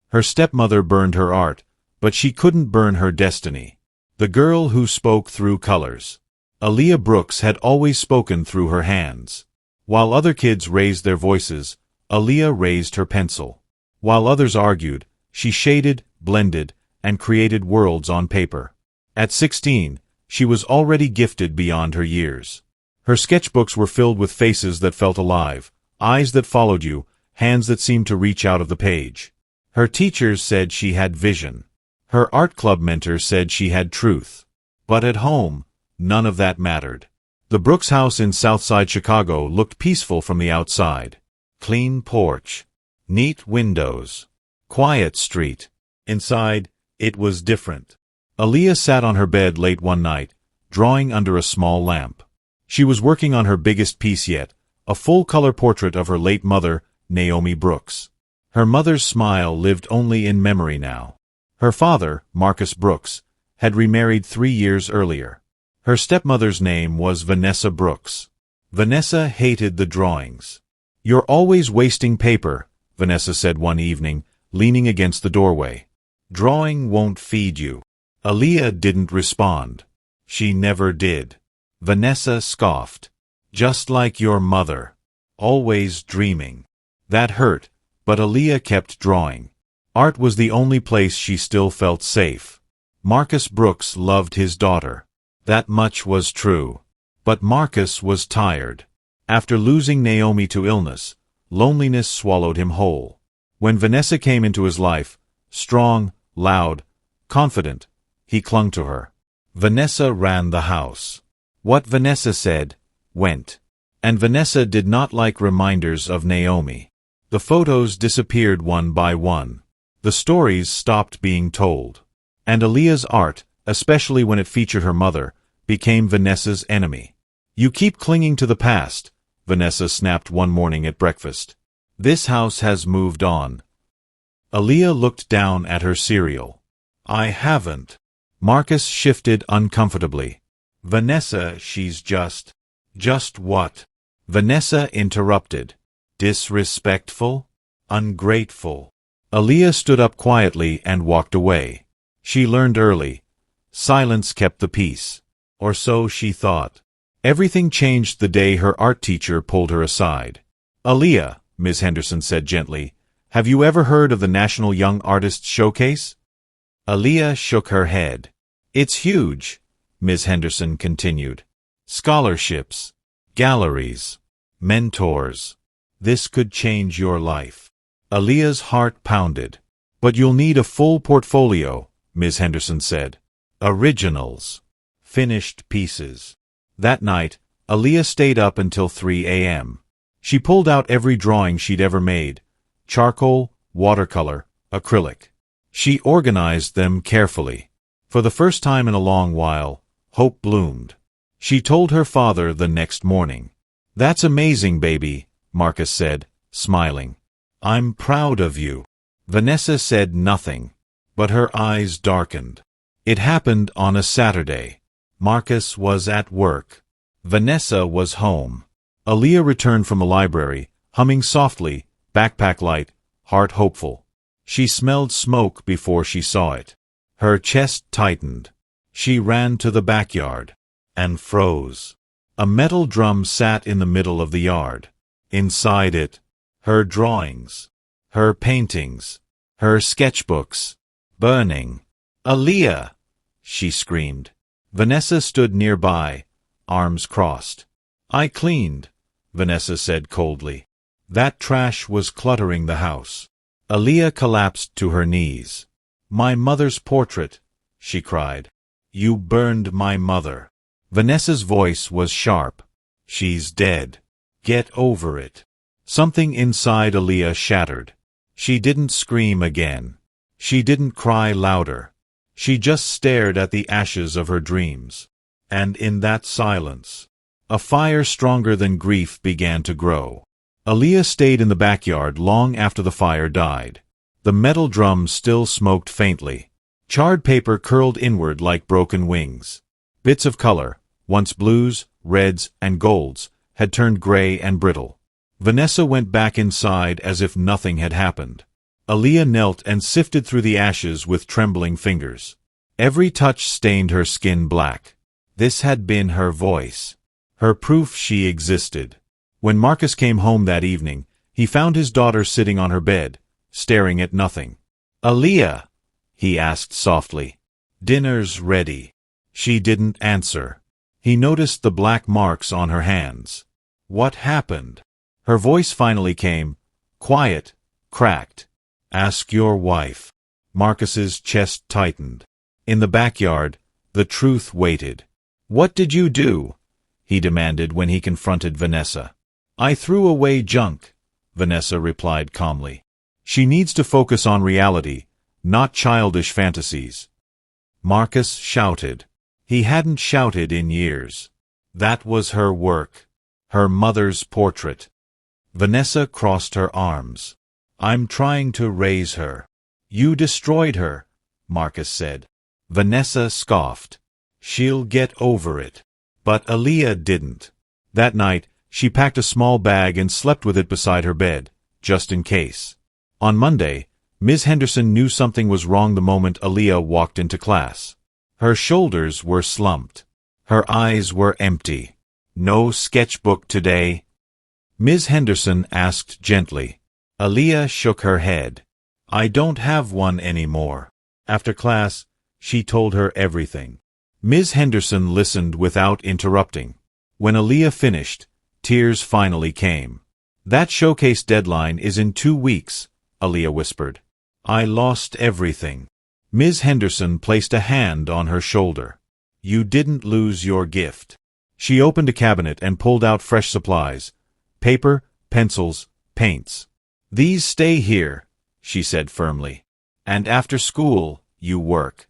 Her stepmother burned her art, but she couldn't burn her destiny. The girl who spoke through colors. Aaliyah Brooks had always spoken through her hands. While other kids raised their voices, Aaliyah raised her pencil. While others argued, she shaded, blended, and created worlds on paper. At 16, she was already gifted beyond her years. Her sketchbooks were filled with faces that felt alive, eyes that followed you, hands that seemed to reach out of the page. Her teachers said she had vision. Her art club mentor said she had truth. But at home, none of that mattered. The Brooks house in Southside Chicago looked peaceful from the outside. Clean porch. Neat windows. Quiet street. Inside, it was different. Aaliyah sat on her bed late one night, drawing under a small lamp. She was working on her biggest piece yet, a full-color portrait of her late mother, Naomi Brooks. Her mother's smile lived only in memory now. Her father, Marcus Brooks, had remarried 3 years earlier. Her stepmother's name was Vanessa Brooks. Vanessa hated the drawings. "You're always wasting paper," Vanessa said one evening, leaning against the doorway. "Drawing won't feed you." Aaliyah didn't respond. She never did. Vanessa scoffed. "Just like your mother. Always dreaming." That hurt, but Aaliyah kept drawing. Art was the only place she still felt safe. Marcus Brooks loved his daughter. That much was true. But Marcus was tired. After losing Naomi to illness, loneliness swallowed him whole. When Vanessa came into his life, strong, loud, confident, he clung to her. Vanessa ran the house. What Vanessa said, went. And Vanessa did not like reminders of Naomi. The photos disappeared one by one. The stories stopped being told. And Aaliyah's art, especially when it featured her mother, became Vanessa's enemy. "You keep clinging to the past," Vanessa snapped one morning at breakfast. "This house has moved on." Aaliyah looked down at her cereal. "I haven't." Marcus shifted uncomfortably. "Vanessa, she's just..." "Just what?" Vanessa interrupted. "Disrespectful? Ungrateful." Aaliyah stood up quietly and walked away. She learned early. Silence kept the peace. Or so she thought. Everything changed the day her art teacher pulled her aside. "Aaliyah," Ms. Henderson said gently, "have you ever heard of the National Young Artists Showcase?" Aaliyah shook her head. "It's huge," Ms. Henderson continued. "Scholarships, galleries, mentors. This could change your life." Aaliyah's heart pounded. "But you'll need a full portfolio," Ms. Henderson said. "Originals. Finished pieces." That night, Aaliyah stayed up until 3 a.m. She pulled out every drawing she'd ever made: charcoal, watercolor, acrylic. She organized them carefully. For the first time in a long while, hope bloomed. She told her father the next morning. "That's amazing, baby," Marcus said, smiling. "I'm proud of you." Vanessa said nothing, but her eyes darkened. It happened on a Saturday. Marcus was at work. Vanessa was home. Aaliyah returned from the library, humming softly, backpack light, heart hopeful. She smelled smoke before she saw it. Her chest tightened. She ran to the backyard and froze. A metal drum sat in the middle of the yard. Inside it, her drawings, her paintings, her sketchbooks, burning. "Aaliyah!" she screamed. Vanessa stood nearby, arms crossed. "I cleaned," Vanessa said coldly. That trash was cluttering the house. Aaliyah collapsed to her knees. "My mother's portrait," she cried. "You burned my mother." Vanessa's voice was sharp. "She's dead. Get over it." Something inside Aaliyah shattered. She didn't scream again. She didn't cry louder. She just stared at the ashes of her dreams. And in that silence, a fire stronger than grief began to grow. Aaliyah stayed in the backyard long after the fire died. The metal drum still smoked faintly. Charred paper curled inward like broken wings. Bits of color, once blues, reds, and golds, had turned gray and brittle. Vanessa went back inside as if nothing had happened. Aaliyah knelt and sifted through the ashes with trembling fingers. Every touch stained her skin black. This had been her voice. Her proof she existed. When Marcus came home that evening, he found his daughter sitting on her bed, staring at nothing. "Aaliyah," he asked softly. "Dinner's ready." She didn't answer. He noticed the black marks on her hands. "What happened?" Her voice finally came, quiet, cracked. "Ask your wife." Marcus's chest tightened. In the backyard, the truth waited. "What did you do?" he demanded when he confronted Vanessa. "I threw away junk," Vanessa replied calmly. "She needs to focus on reality, not childish fantasies." Marcus shouted. He hadn't shouted in years. That was her work. Her mother's portrait. Vanessa crossed her arms. "I'm trying to raise her." "You destroyed her," Marcus said. Vanessa scoffed. "She'll get over it." But Aaliyah didn't. That night, she packed a small bag and slept with it beside her bed, just in case. On Monday, Ms. Henderson knew something was wrong the moment Aaliyah walked into class. Her shoulders were slumped. Her eyes were empty. "No sketchbook today?" Ms. Henderson asked gently. Aaliyah shook her head. "I don't have one anymore." After class, she told her everything. Ms. Henderson listened without interrupting. When Aaliyah finished, tears finally came. "That showcase deadline is in 2 weeks," Aaliyah whispered. "I lost everything." Ms. Henderson placed a hand on her shoulder. "You didn't lose your gift." She opened a cabinet and pulled out fresh supplies: paper, pencils, paints. "These stay here," she said firmly. "And after school, you work."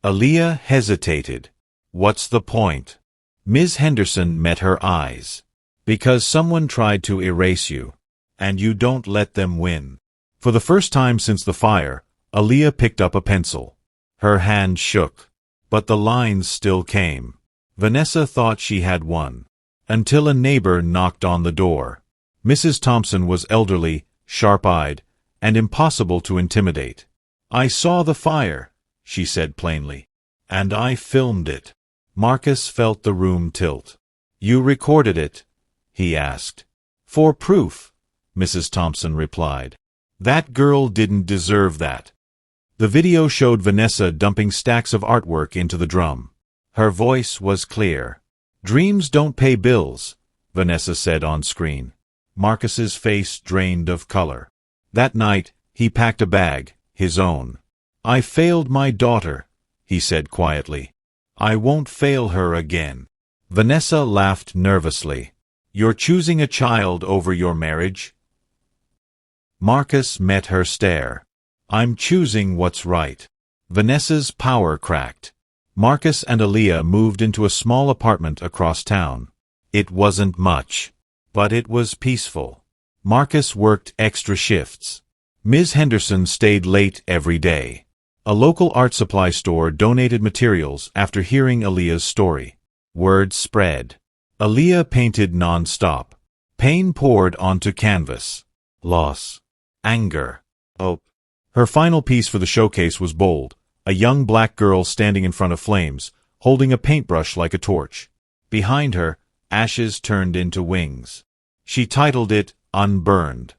Aaliyah hesitated. "What's the point?" Ms. Henderson met her eyes. "Because someone tried to erase you, and you don't let them win." For the first time since the fire, Aaliyah picked up a pencil. Her hand shook, but the lines still came. Vanessa thought she had won, until a neighbor knocked on the door. Mrs. Thompson was elderly, sharp-eyed, and impossible to intimidate. "I saw the fire," she said plainly, "and I filmed it." Marcus felt the room tilt. "You recorded it?" he asked. "For proof," Mrs. Thompson replied. "That girl didn't deserve that." The video showed Vanessa dumping stacks of artwork into the drum. Her voice was clear. "Dreams don't pay bills," Vanessa said on screen. Marcus's face drained of color. That night, he packed a bag, his own. "I failed my daughter," he said quietly. "I won't fail her again." Vanessa laughed nervously. "You're choosing a child over your marriage?" Marcus met her stare. "I'm choosing what's right." Vanessa's power cracked. Marcus and Aaliyah moved into a small apartment across town. It wasn't much, but it was peaceful. Marcus worked extra shifts. Ms. Henderson stayed late every day. A local art supply store donated materials after hearing Aaliyah's story. Word spread. Aaliyah painted non-stop. Pain poured onto canvas. Loss. Anger. Hope. Her final piece for the showcase was bold: a young black girl standing in front of flames, holding a paintbrush like a torch. Behind her, ashes turned into wings. She titled it Unburned.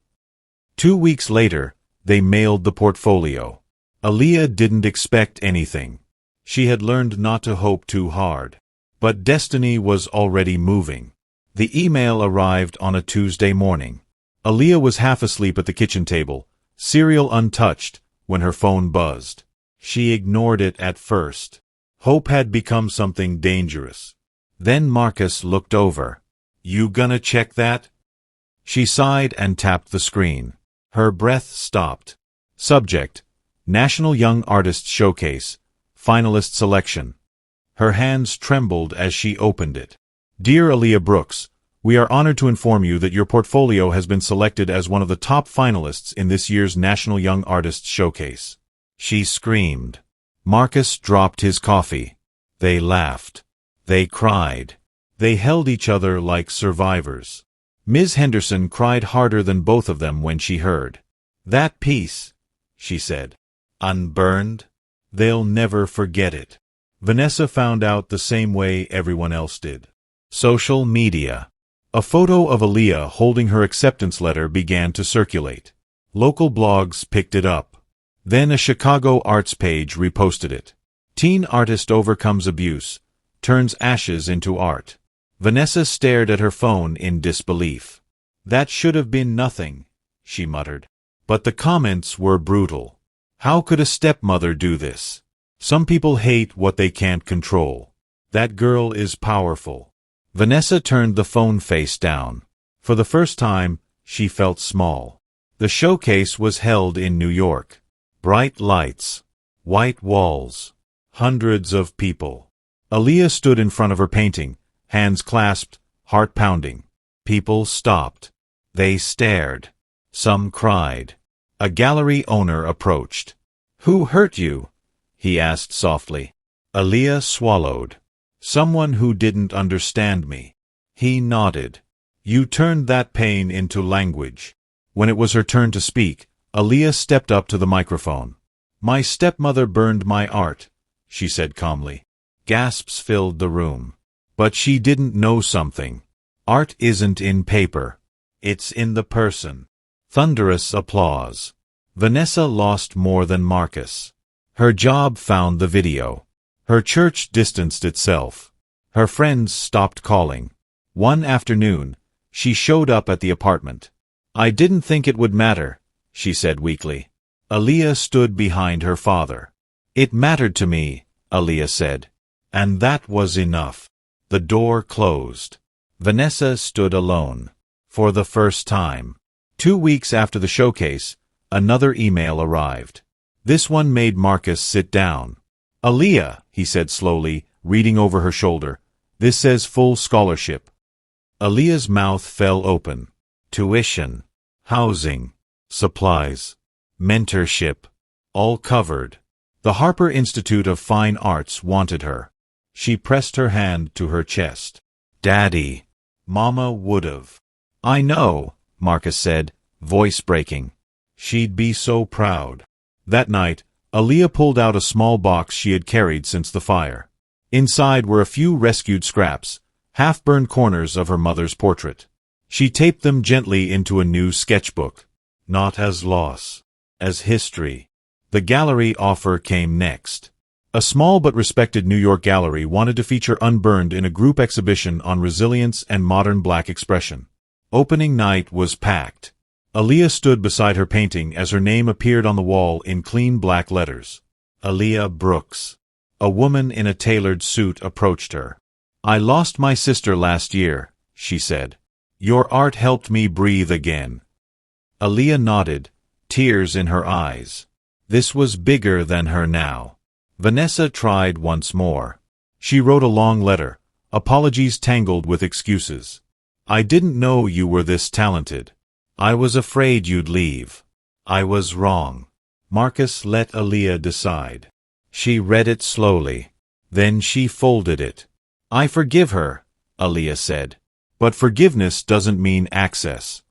2 weeks later, they mailed the portfolio. Aaliyah didn't expect anything. She had learned not to hope too hard. But destiny was already moving. The email arrived on a Tuesday morning. Aaliyah was half asleep at the kitchen table, cereal untouched, when her phone buzzed. She ignored it at first. Hope had become something dangerous. Then Marcus looked over. "You gonna check that?" She sighed and tapped the screen. Her breath stopped. Subject: National Young Artists Showcase. Finalist selection. Her hands trembled as she opened it. "Dear Aaliyah Brooks, we are honored to inform you that your portfolio has been selected as one of the top finalists in this year's National Young Artists Showcase." She screamed. Marcus dropped his coffee. They laughed. They cried. They held each other like survivors. Ms. Henderson cried harder than both of them when she heard. "That piece," she said. Unburned? They'll never forget it. Vanessa found out the same way everyone else did. Social media. A photo of Aaliyah holding her acceptance letter began to circulate. Local blogs picked it up. Then a Chicago arts page reposted it. Teen artist overcomes abuse, turns ashes into art. Vanessa stared at her phone in disbelief. That should have been nothing, she muttered. But the comments were brutal. How could a stepmother do this? Some people hate what they can't control. That girl is powerful. Vanessa turned the phone face down. For the first time, she felt small. The showcase was held in New York. Bright lights, white walls, hundreds of people. Aaliyah stood in front of her painting, hands clasped, heart pounding. People stopped. They stared. Some cried. A gallery owner approached. "Who hurt you?" he asked softly. Aaliyah swallowed. "Someone who didn't understand me." He nodded. "You turned that pain into language." When it was her turn to speak, Aaliyah stepped up to the microphone. "My stepmother burned my art," she said calmly. Gasps filled the room. But she didn't know something. Art isn't in paper. It's in the person. Thunderous applause. Vanessa lost more than Marcus. Her job found the video. Her church distanced itself. Her friends stopped calling. One afternoon, she showed up at the apartment. "I didn't think it would matter," she said weakly. Aaliyah stood behind her father. "It mattered to me," Aaliyah said. And that was enough. The door closed. Vanessa stood alone. For the first time. 2 weeks after the showcase, another email arrived. This one made Marcus sit down. "Aaliyah," he said slowly, reading over her shoulder, "this says full scholarship." Aaliyah's mouth fell open. Tuition, housing, supplies, mentorship, all covered. The Harper Institute of Fine Arts wanted her. She pressed her hand to her chest. "Daddy, Mama would've." "I know," Marcus said, voice breaking. "She'd be so proud." That night, Aaliyah pulled out a small box she had carried since the fire. Inside were a few rescued scraps, half-burned corners of her mother's portrait. She taped them gently into a new sketchbook. Not as loss, as history. The gallery offer came next. A small but respected New York gallery wanted to feature Unburned in a group exhibition on resilience and modern black expression. Opening night was packed. Aaliyah stood beside her painting as her name appeared on the wall in clean black letters. Aaliyah Brooks. A woman in a tailored suit approached her. "I lost my sister last year," she said. "Your art helped me breathe again." Aaliyah nodded, tears in her eyes. This was bigger than her now. Vanessa tried once more. She wrote a long letter, apologies tangled with excuses. "I didn't know you were this talented. I was afraid you'd leave. I was wrong." Marcus let Aaliyah decide. She read it slowly. Then she folded it. "I forgive her," Aaliyah said. "But forgiveness doesn't mean access."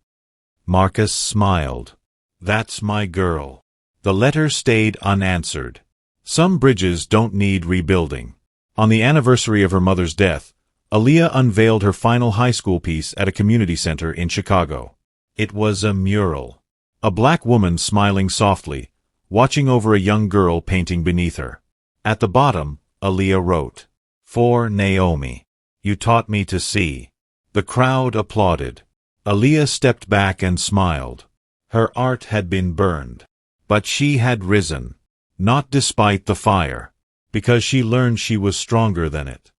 Marcus smiled. "That's my girl." The letter stayed unanswered. Some bridges don't need rebuilding. On the anniversary of her mother's death, Aaliyah unveiled her final high school piece at a community center in Chicago. It was a mural. A black woman smiling softly, watching over a young girl painting beneath her. At the bottom, Aaliyah wrote, "For Naomi. You taught me to see." The crowd applauded. Aaliyah stepped back and smiled. Her art had been burned. But she had risen. Not despite the fire. Because she learned she was stronger than it.